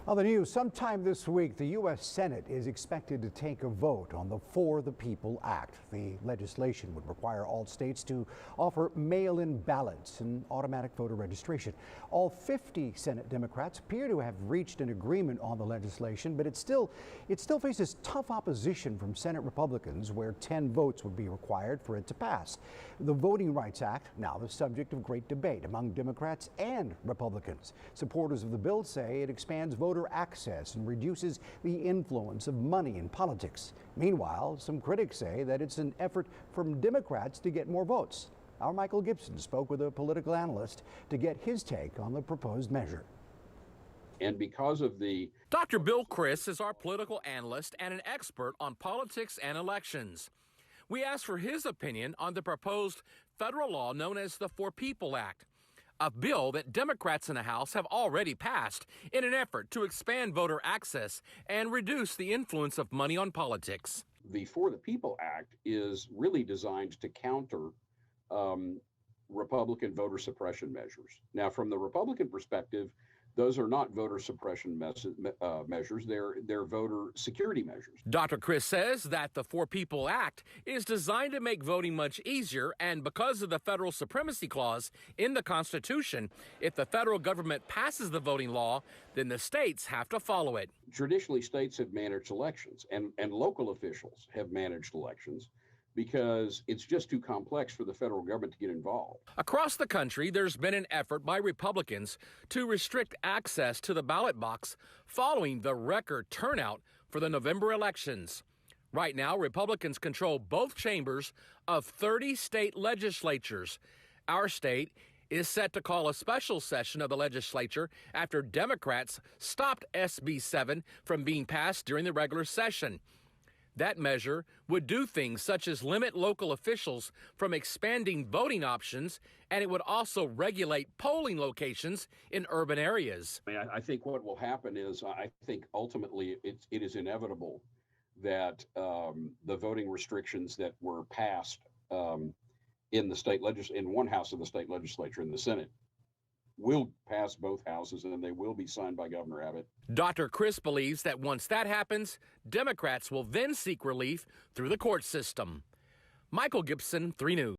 On the news, sometime this week, the U.S. Senate is expected to take a vote on the For the People Act. The legislation would require all states to offer mail-in ballots and automatic voter registration. All 50 Senate Democrats appear to have reached an agreement on the legislation, but it still faces tough opposition from Senate Republicans, where 10 votes would be required for it to pass. The Voting Rights Act, now the subject of great debate among Democrats and Republicans. Supporters of the bill say it expands voter access and reduces the influence of money in politics. Meanwhile, some critics say that it's an effort from Democrats to get more votes. Our Michael Gibson spoke with a political analyst to get his take on the proposed measure. And because of the... Dr. Bill Criss is our political analyst and an expert on politics and elections. We asked for his opinion on the proposed federal law known as the For People Act, a bill that Democrats in the House have already passed in an effort to expand voter access and reduce the influence of money on politics. The For the People Act is really designed to counter Republican voter suppression measures. Now, from the Republican perspective, those are not voter suppression measures, they're voter security measures. Dr. Criss says that the For People Act is designed to make voting much easier, and because of the federal supremacy clause in the Constitution, if the federal government passes the voting law, then the states have to follow it. Traditionally, states have managed elections, and local officials have managed elections, because it's just too complex for the federal government to get involved. Across the country, there's been an effort by Republicans to restrict access to the ballot box following the record turnout for the November elections. Right now, Republicans control both chambers of 30 state legislatures. Our state is set to call a special session of the legislature after Democrats stopped SB 7 from being passed during the regular session. That measure would do things such as limit local officials from expanding voting options, and it would also regulate polling locations in urban areas. I think what will happen is, I think ultimately it is inevitable that the voting restrictions that were passed in the state in one house of the state legislature, in the Senate, will pass both houses, and they will be signed by Governor Abbott. Dr. Criss believes that once that happens, Democrats will then seek relief through the court system. Michael Gibson, 3 News.